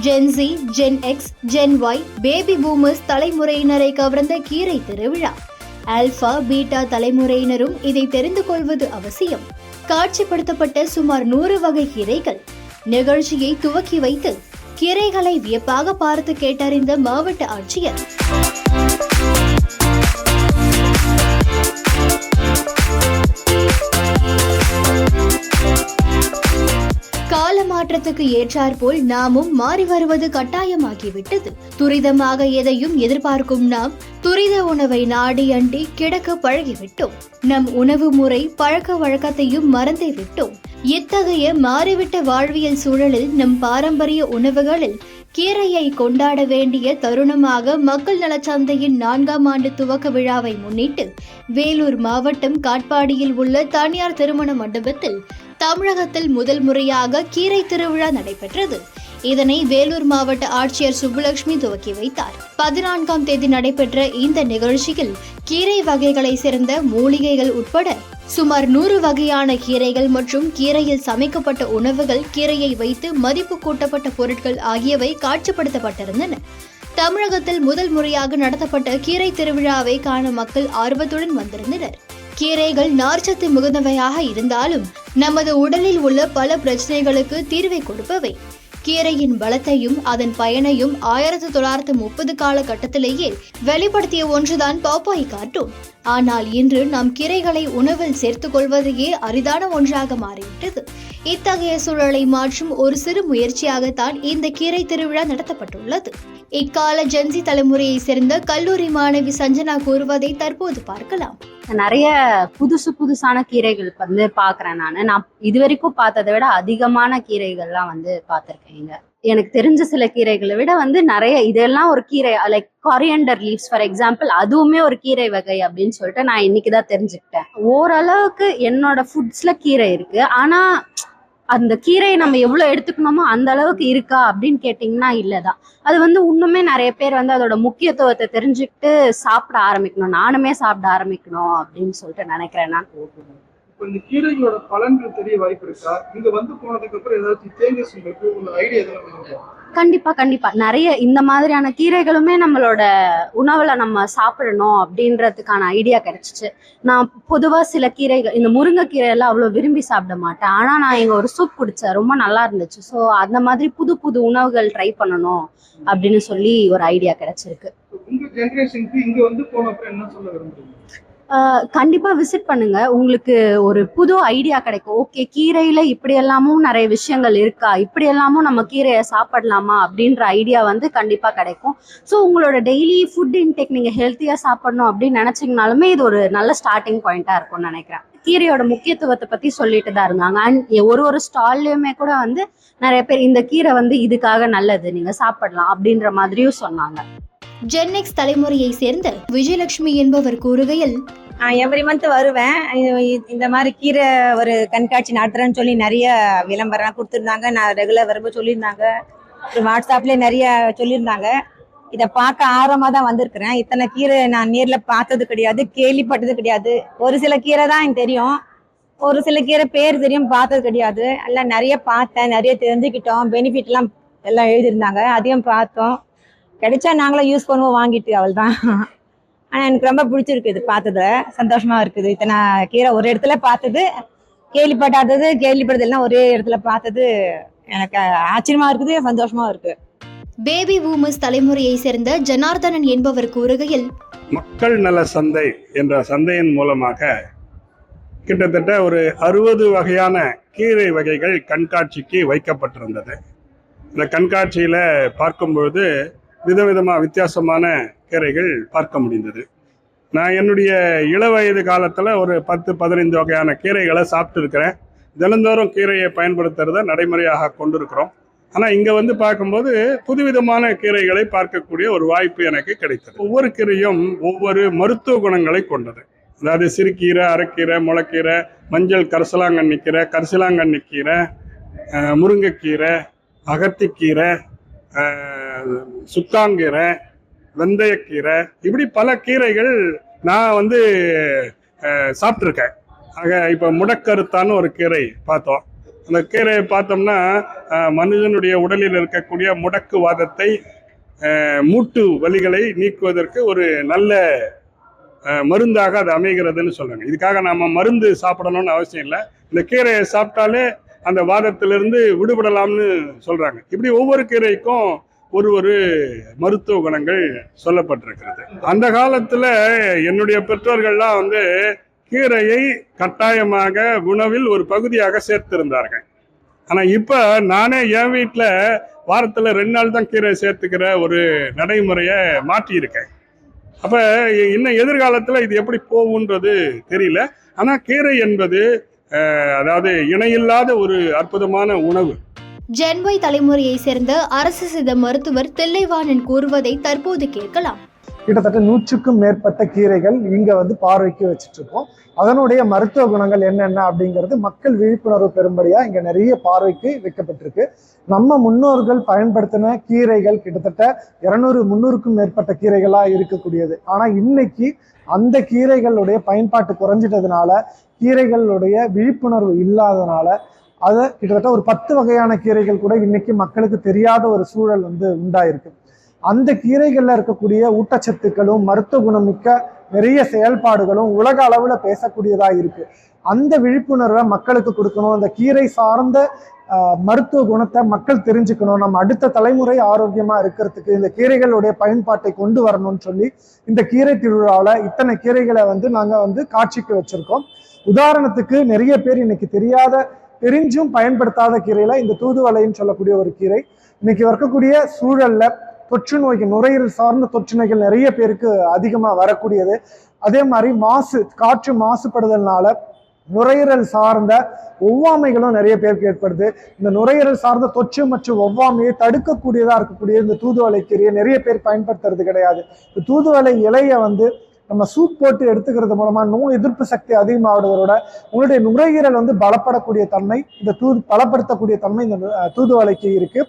Gen Z, gen X, gen Y, baby boomers தலைமுறையினரை கவர்ந்த கீரை திருவிழா. ஆல்பா, பீட்டா தலைமுறையினரும் இதை தெரிந்து கொள்வது அவசியம். காட்சிப்படுத்தப்பட்ட சுமார் 100 வகை கீரைகள். நிகழ்ச்சியை துவக்கி வைத்து கீரைகளை வியப்பாக பார்த்து கேட்டறிந்த மாவட்ட ஆட்சியர். காலமாற்றத்துக்கு ஏற்றாற்போல் நாமும் மாறி வருவது கட்டாயமாகிவிட்டது. துரிதமாக எதையும் எதிர்பார்க்கும் நாம் துரித உணவை நாடி அண்டி கிடக்க பழகிவிட்டோம். நம் உணவு முறை பழக்க வழக்கத்தையும் மறந்தே விட்டோம். இத்தகைய மாறிவிட்ட வாழ்வியல் சூழலில் நம் பாரம்பரிய உணவுகளில் கீரையை கொண்டாட வேண்டிய தருணமாக மக்கள் நலச்சந்தையின் 4ஆம் ஆண்டு துவக்க விழாவை முன்னிட்டு வேலூர் மாவட்டம் காட்பாடியில் உள்ள தனியார் திருமண மண்டபத்தில் தமிழகத்தில் முதல் முறையாக கீரை திருவிழா நடைபெற்றது. இதனை வேலூர் மாவட்ட ஆட்சியர் சுப்புலட்சுமி துவக்கி வைத்தார். 14ஆம் தேதி நடைபெற்ற இந்த நிகழ்ச்சியில் கீரை வகைகளை சேர்ந்த மூலிகைகள் உட்பட சுமார் 100 வகையான கீரைகள் மற்றும் கீரையில் சமைக்கப்பட்ட உணவுகள், கீரையை வைத்து மதிப்பு கூட்டப்பட்ட பொருட்கள் ஆகியவை காட்சிப்படுத்தப்பட்டிருந்தன. தமிழகத்தில் முதல் முறையாக நடத்தப்பட்ட கீரை திருவிழாவை காண மக்கள் ஆர்வத்துடன் வந்திருந்தனர். கீரைகள் நார்ச்சத்து மிகுந்தவையாக இருந்தாலும் நமது உடலில் உள்ள பல பிரச்சனைகளுக்கு தீர்வை கொடுப்பவை. கீரையின் பலத்தையும் அதன் பயனையும் 1930 காலகட்டத்திலேயே வெளிப்படுத்திய ஒன்றுதான் பப்பாய் கார்ட்டூன். ஆனால் இன்று நாம் கீரைகளை உணவில் சேர்த்துக் கொள்வதையே அரிதான ஒன்றாக மாறிவிட்டது. இத்தகைய சூழலை மாற்றும் ஒரு சிறு முயற்சியாகத்தான் இந்த கீரை திருவிழா நடத்தப்பட்டுள்ளது. இக்கால ஜென்சி தலைமுறையை சேர்ந்த கல்லூரி மாணவி சஞ்சனா கூறுவதை தற்போது பார்க்கலாம். நிறைய புதுசான கீரைகள் பாக்குறேன். நான் இதுவரைக்கும் பார்த்ததை விட அதிகமான கீரைகள்லாம் பார்த்திருக்கேங்க. எனக்கு தெரிஞ்ச சில கீரைகளை விட நிறைய இதெல்லாம் ஒரு கீரை, like coriander leaves for example, அதுவுமே ஒரு கீரை வகை அப்படின்னு சொல்லிட்டு நான் இன்னைக்குதான் தெரிஞ்சுக்கிட்டேன். ஓரளவுக்கு என்னோட ஃபுட்ஸ்ல கீரை இருக்கு, ஆனா அந்த கீரையை நம்ம எவ்வளவு எடுத்துக்கணுமோ அந்த அளவுக்கு இருக்கா அப்படின்னு கேட்டீங்கன்னா இல்லதான். அது இன்னுமே நிறைய பேர் அதோட முக்கியத்துவத்தை தெரிஞ்சுக்கிட்டு சாப்பிட ஆரம்பிக்கணும், நானுமே சாப்பிட ஆரம்பிக்கணும் அப்படின்னு சொல்லிட்டு நினைக்கிறேன் நான். இப்போ இந்த கீரைகளோட பலன்கள் தெரிய வாய்ப்பு இருக்கா? இங்க போனதுக்கு அப்புறம் ஏதாச்சும் சேஞ்சஸ் உங்களுக்கு ஒரு ஐடியா எதாவது? கண்டிப்பா நிறைய இந்த மாதிரியான கீரைகளுமே நம்மளோட உணவுல நம்ம சாப்பிடணும் அப்படின்றதுக்கான ஐடியா கிடைச்சிச்சு. நான் பொதுவா சில கீரைகள், இந்த முருங்கைக்கீரை எல்லாம் அவ்வளவு விரும்பி சாப்பிட மாட்டேன். ஆனா நான் இங்க ஒரு சூப் குடிச்சேன், ரொம்ப நல்லா இருந்துச்சு. ஸோ அந்த மாதிரி புது உணவுகள் ட்ரை பண்ணணும் அப்படின்னு சொல்லி ஒரு ஐடியா கிடைச்சிருக்கு. உங்க ஜெனரேஷனுக்கு இங்க போனப்ப என்ன சொல்ல விரும்புறீங்க? கண்டிப்பா விசிட் பண்ணுங்க, உங்களுக்கு ஒரு புது ஐடியா கிடைக்கும். ஓகே, கீரையில இப்படி எல்லாமும் நிறைய விஷயங்கள் இருக்கா, இப்படி எல்லாமும் நம்ம கீரையை சாப்பிடலாமா அப்படின்ற ஐடியா கண்டிப்பா கிடைக்கும். ஸோ உங்களோட டெய்லி ஃபுட் இன்டேக் நீங்க ஹெல்த்தியா சாப்பிடணும் அப்படின்னு நினைச்சீங்கனாலுமே இது ஒரு நல்ல ஸ்டார்டிங் பாயிண்டா இருக்கும்னு நினைக்கிறேன். கீரையோட முக்கியத்துவத்தை பத்தி சொல்லிட்டு தான் இருந்தாங்க. அண்ட் ஒரு ஸ்டால்லயுமே கூட நிறைய பேர் இந்த கீரை இதுக்காக நல்லது, நீங்க சாப்பிடலாம் அப்படின்ற மாதிரியும் சொன்னாங்க. ஜென் எக்ஸ் தலைமுறையை சேர்ந்த விஜயலட்சுமி என்பவர் கூறுகையில், எவ்ரி மந்த் வருவேன். இந்த மாதிரி கீரை ஒரு கண்காட்சி நடத்துறேன்னு சொல்லி நிறைய விளம்பரம் கொடுத்துருந்தாங்க. நான் ரெகுலர் வரும்போது சொல்லியிருந்தாங்க, வாட்ஸ்அப்லேயே நிறைய சொல்லியிருந்தாங்க. இதை பார்க்க ஆர்வமாக தான் வந்திருக்கிறேன். இத்தனை கீரை நான் நேரில் பார்த்தது கிடையாது, கேள்விப்பட்டது கிடையாது. ஒரு சில கீரை தான் எனக்கு தெரியும், ஒரு சில கீரை பேர் தெரியும், பார்த்தது கிடையாது. எல்லாம் நிறைய பார்த்தேன், நிறைய தெரிஞ்சுக்கிட்டோம். பெனிஃபிட்லாம் எல்லாம் எழுதியிருந்தாங்க, அதையும் பார்த்தோம். கிடைச்சா நாங்களும் யூஸ் பண்ணுவோம் வாங்கிட்டு, அவள் தான். ஆனால் எனக்கு ரொம்ப பிடிச்சிருக்கு, இது பார்த்ததுல சந்தோஷமா இருக்குது. இத்தனை கீரை ஒரு இடத்துல பார்த்தது, கேள்விப்பட்டதெல்லாம் ஒரே இடத்துல பார்த்தது எனக்கு ஆச்சரியமா இருக்குது, சந்தோஷமா இருக்கு. பேபி பூமர்ஸ் தலைமுறையை சேர்ந்த ஜனார்தனன் என்பவர் கூறுகையில், மக்கள் நல சந்தை என்ற சந்தையின் மூலமாக கிட்டத்தட்ட ஒரு 60 வகையான கீரை வகைகள் கண்காட்சிக்கு வைக்கப்பட்டிருந்தது. இந்த கண்காட்சியில பார்க்கும் பொழுது வித்தியாசமான கீரைகள் பார்க்க முடிந்தது. நான் என்னுடைய இளவயது காலத்தில் ஒரு 10-15 வகையான கீரைகளை சாப்பிட்டு இருக்கிறேன். தினந்தோறும் கீரையை பயன்படுத்துறத நடைமுறையாக கொண்டிருக்கிறோம். ஆனால் இங்கே பார்க்கும்போது புதுவிதமான கீரைகளை பார்க்கக்கூடிய ஒரு வாய்ப்பு எனக்கு கிடைத்தது. ஒவ்வொரு கீரையும் ஒவ்வொரு மருத்துவ குணங்களை கொண்டது. அதாவது சிறுகீரை, அரைக்கீரை, முளைக்கீரை, மஞ்சள் கரிசலாங்கண்ணி கீரை, முருங்கைக்கீரை, அகத்திக்கீரை, சுக்காங்கீரை, வெந்தயக்கீரை, இப்படி பல கீரைகள் நான் சாப்பிட்ருக்கேன். ஆக இப்போ முடக்கருத்தான்னு ஒரு கீரை பார்த்தோம். அந்த கீரையை பார்த்தோம்னா மனிதனுடைய உடலில் இருக்கக்கூடிய முடக்குவாதத்தை, மூட்டு வலிகளை நீக்குவதற்கு ஒரு நல்ல மருந்தாக அது அமைகிறதுன்னு சொல்றாங்க. இதுக்காக நாம மருந்து சாப்பிடணும்னு அவசியம் இல்லை. இந்த கீரையை சாப்பிட்டாலே அந்த வாதத்திலிருந்து விடுபடலாம்னு சொல்றாங்க. இப்படி ஒவ்வொரு கீரைக்கும் ஒரு மருத்துவ குணங்கள் சொல்லப்பட்டிருக்கிறது. அந்த காலத்துல என்னுடைய பெற்றோர்கள்லாம் வந்து கீரையை கட்டாயமாக உணவில் ஒரு பகுதியாக சேர்த்திருந்தார்கள். ஆனா இப்ப நானே என் வீட்டில் வாரத்துல 2 நாள் தான் கீரை சேர்த்துக்கிற ஒரு நடைமுறையை மாற்றியிருக்கேன். அப்ப இன்னும் எதிர்காலத்துல இது எப்படி போகுன்றது தெரியல. ஆனா கீரை என்பது அதாவது இணையில்லாத ஒரு அற்புதமான உணவு. ஜென்வை தலைமுறையை சேர்ந்த அரசு சித்த மருத்துவர் தில்லைவாணன் கூறுவதை தற்போது கேட்கலாம். கிட்டத்தட்ட 100க்கும் மேற்பட்ட கீரைகள் இங்க வந்து பார்வைக்கு வச்சுட்டு இருக்கோம். அதனுடைய மருத்துவ குணங்கள் என்னென்ன அப்படிங்கிறது மக்கள் விழிப்புணர்வு பெறும்படியா இங்க நிறைய பார்வைக்கு வைக்கப்பட்டிருக்கு. நம்ம முன்னோர்கள் பயன்படுத்தின கீரைகள் கிட்டத்தட்ட 200-300க்கும் மேற்பட்ட கீரைகளா இருக்கக்கூடியது. ஆனா இன்னைக்கு அந்த கீரைகளுடைய பயன்பாட்டு குறைஞ்சிட்டதுனால, கீரைகளுடைய விழிப்புணர்வு இல்லாதனால அதை கிட்டத்தட்ட ஒரு 10 வகையான கீரைகள் கூட இன்னைக்கு மக்களுக்கு தெரியாத ஒரு சூழல் வந்து உண்டாயிருக்கு. அந்த கீரைகள்ல இருக்கக்கூடிய ஊட்டச்சத்துக்களும் மருத்துவ குணமிக்க நிறைய செயல்பாடுகளும் உலக அளவுல பேசக்கூடியதா இருக்கு. அந்த விழிப்புணர்வை மக்களுக்கு கொடுக்கணும். அந்த கீரை சார்ந்த மருத்துவ குணத்தை மக்கள் தெரிஞ்சுக்கணும். நம்ம அடுத்த தலைமுறை ஆரோக்கியமா இருக்கிறதுக்கு இந்த கீரைகளுடைய பயன்பாட்டை கொண்டு வரணும்னு சொல்லி இந்த கீரை திருவிழாவில் இத்தனை கீரைகளை வந்து நாங்க வந்து காட்சிக்கு வச்சிருக்கோம். உதாரணத்துக்கு நிறைய பேர் இன்னைக்கு தெரிஞ்சும் பயன்படுத்தாத கீரையில இந்த தூதுவளைன்னு சொல்லக்கூடிய ஒரு கீரை இன்னைக்கு இருக்கக்கூடிய சூழல்ல தொற்று நோய்கள், நுரையீரல் சார்ந்த தொற்று நோய்கள் நிறைய பேருக்கு அதிகமா வரக்கூடியது. அதே மாதிரி காற்று மாசுபடுதல்னால நுரையீரல் சார்ந்த ஒவ்வாமைகளும் நிறைய பேருக்கு ஏற்படுது. இந்த நுரையீரல் சார்ந்த தொற்று மற்றும் ஒவ்வாமையை தடுக்கக்கூடியதா இருக்கக்கூடிய இந்த தூதுவளை கீரையை நிறைய பேர் பயன்படுத்துறது கிடையாது. இந்த தூதுவளை இலையை வந்து நம்ம சூப் போட்டு எடுத்துக்கிறது மூலமா நோய் எதிர்ப்பு சக்தி அதிகமாவதோட உங்களுடைய நுரையீரல் வந்து பலப்படக்கூடிய தன்மை, பலப்படுத்தக்கூடிய தன்மை இந்த தூதுவளைக்கு இருக்கு.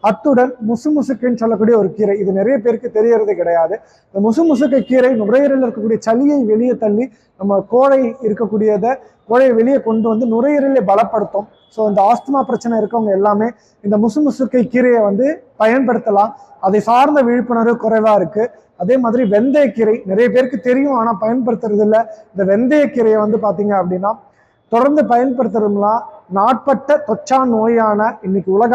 அத்துடன் முசுமுசுக்குன்னு சொல்லக்கூடிய ஒரு கீரை, இது நிறைய பேருக்கு தெரியறது கிடையாது. இந்த முசுமுசுக்கு கீரை நுரையீரல் இருக்கக்கூடிய சளியை வெளியே தள்ளி நம்ம கோழையை வெளியே கொண்டு வந்து நுரையீரலை பலப்படுத்தும். ஸோ இந்த ஆஸ்துமா பிரச்சனை இருக்கவங்க எல்லாமே இந்த முசுமுசுக்கை கீரையை வந்து பயன்படுத்தலாம். அதை சார்ந்த விழிப்புணர்வு குறைவா இருக்கு. அதே மாதிரி வெந்தயக்கீரை நிறைய பேருக்கு தெரியும், ஆனா பயன்படுத்துறது இல்லை. இந்த வெந்தயக்கீரையை வந்து பாத்தீங்க அப்படின்னா தொடர்ந்து பயன்படுத்துறதுலாம் நாட்பட்ட தொற்றா நோயான, இன்னைக்கு உலக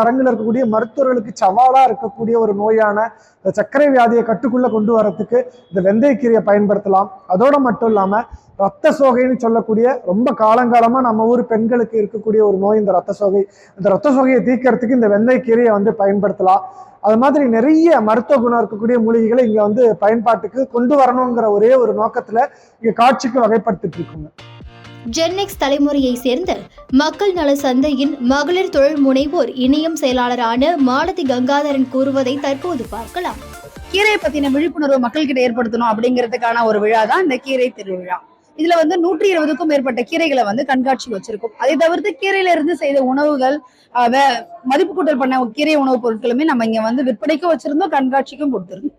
அரங்கில் இருக்கக்கூடிய மருத்துவர்களுக்கு சவாலா இருக்கக்கூடிய ஒரு நோயான இந்த சர்க்கரை வியாதியை கட்டுக்குள்ள கொண்டு வரத்துக்கு இந்த வெந்தயக்கீரையை பயன்படுத்தலாம். அதோட மட்டும் இல்லாம ரத்த சோகைன்னு சொல்லக்கூடிய ரொம்ப காலங்காலமா நம்ம ஊர் பெண்களுக்கு இருக்கக்கூடிய ஒரு நோய் இந்த ரத்த சோகை. இந்த ரத்த சோகையை தீர்க்கறதுக்கு இந்த வெந்தயக்கீரையை வந்து பயன்படுத்தலாம். அது மாதிரி நிறைய மருத்துவ குணம் இருக்கக்கூடிய மூலிகைகளை இங்க வந்து பயன்பாட்டுக்கு கொண்டு வரணுங்கிற ஒரே ஒரு நோக்கத்துல இங்க காட்சிக்கு வகைப்படுத்திட்டு இருக்குங்க. ஜென்எக்ஸ் தலைமுறையை சேர்ந்த மக்கள் நல சந்தையின் மகளிர் தொழில் முனைவோர் இணையம் செயலாளரான மாலதி கங்காதரன் கூறுவதை தற்போது பார்க்கலாம். கீரையை பத்தின விழிப்புணர்வு மக்கள்கிட்ட ஏற்படுத்தணும் அப்படிங்கிறதுக்கான ஒரு விழா தான் இந்த கீரை திருவிழா. இதுல வந்து 120க்கும் மேற்பட்ட கீரைகளை வந்து கண்காட்சி வச்சிருக்கோம். அதை தவிர்த்து கீரையில இருந்து செய்த உணவுகள், மதிப்பு கூட்டல் பண்ண கீரை உணவுப் பொருட்களுமே நம்ம இங்க வந்து விற்பனைக்கும் வச்சிருந்தோம், கண்காட்சிக்கும் கொடுத்திருந்தோம்.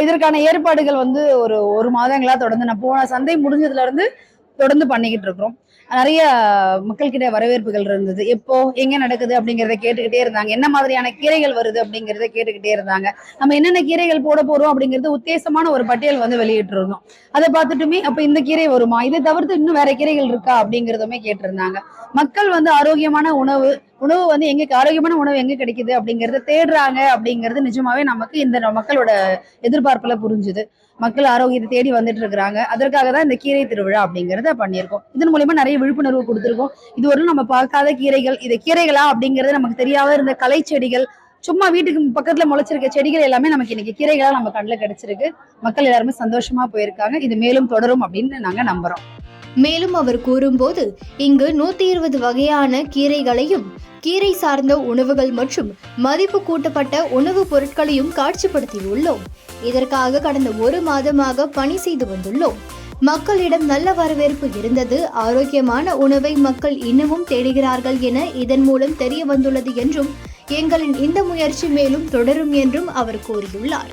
இதற்கான ஏற்பாடுகள் வந்து ஒரு மாதங்களா தொடர்ந்து நான் போன சந்தை முடிஞ்சதுல இருந்து தொடர்ந்து பண்ணிக்கிட்டு இருக்கிறோம். நிறைய மக்கள்கிட்ட வரவேற்புகள் இருந்தது. எப்போ எங்க நடக்குது அப்படிங்கிறத கேட்டுக்கிட்டே இருந்தாங்க. என்ன மாதிரியான கீரைகள் வருது அப்படிங்கிறத கேட்டுக்கிட்டே இருந்தாங்க. நம்ம என்னென்ன கீரைகள் போட போறோம் அப்படிங்கிறது உத்தேசமான ஒரு பட்டியல் வந்து வெளியிட்டு இருந்தோம். அதை பார்த்துட்டுமே அப்ப இந்த கீரை வருமா, இதை தவிர்த்து இன்னும் வேற கீரைகள் இருக்கா அப்படிங்கிறதுமே கேட்டிருந்தாங்க. மக்கள் வந்து ஆரோக்கியமான உணவு வந்து ஆரோக்கியமான உணவு எங்க கிடைக்குது அப்படிங்கறத தேடுறாங்க அப்படிங்கிறது நிஜமாவே நமக்கு இந்த மக்களோட எதிர்பார்ப்புல புரிஞ்சுது. மக்கள் ஆரோக்கியத்தை தேடி வந்துட்டு இருக்கிறாங்க. அதற்காக தான் இந்த கீரை திருவிழா அப்படிங்கறத பண்ணியிருக்கோம். இதன் மூலமா நிறைய விழிப்புணர்வு கொடுத்திருக்கோம். இதுவரை நம்ம பார்க்காத கீரைகள், இது கீரைகளா அப்படிங்கிறது நமக்கு தெரியாத இருந்த களை செடிகள், சும்மா வீட்டுக்கு பக்கத்துல முளைச்சிருக்க செடிகள் எல்லாமே நமக்கு இன்னைக்கு கீரைகளா நம்ம கண்ணில் கிடைச்சிருக்கு. மக்கள் எல்லாருமே சந்தோஷமா போயிருக்காங்க. இது மேலும் தொடரும் அப்படின்னு நாங்க நம்புறோம். மேலும் அவர் கூறும்போது, இங்கு 120 வகையான கீரைகளையும் கீரை சார்ந்த உணவுகள் மற்றும் மதிப்பு கூட்டப்பட்ட உணவுப் பொருட்களையும் காட்சிப்படுத்தியுள்ளோம். இதற்காக கடந்த 1 மாதமாக பணி செய்து வந்துள்ளோம். மக்களிடம் நல்ல வரவேற்பு இருந்தது. ஆரோக்கியமான உணவை மக்கள் இன்னமும் தேடுகிறார்கள் என இதன் மூலம் தெரிய வந்துள்ளது என்றும் எங்களின் இந்த முயற்சி மேலும் தொடரும் என்றும் அவர் கூறியுள்ளார்.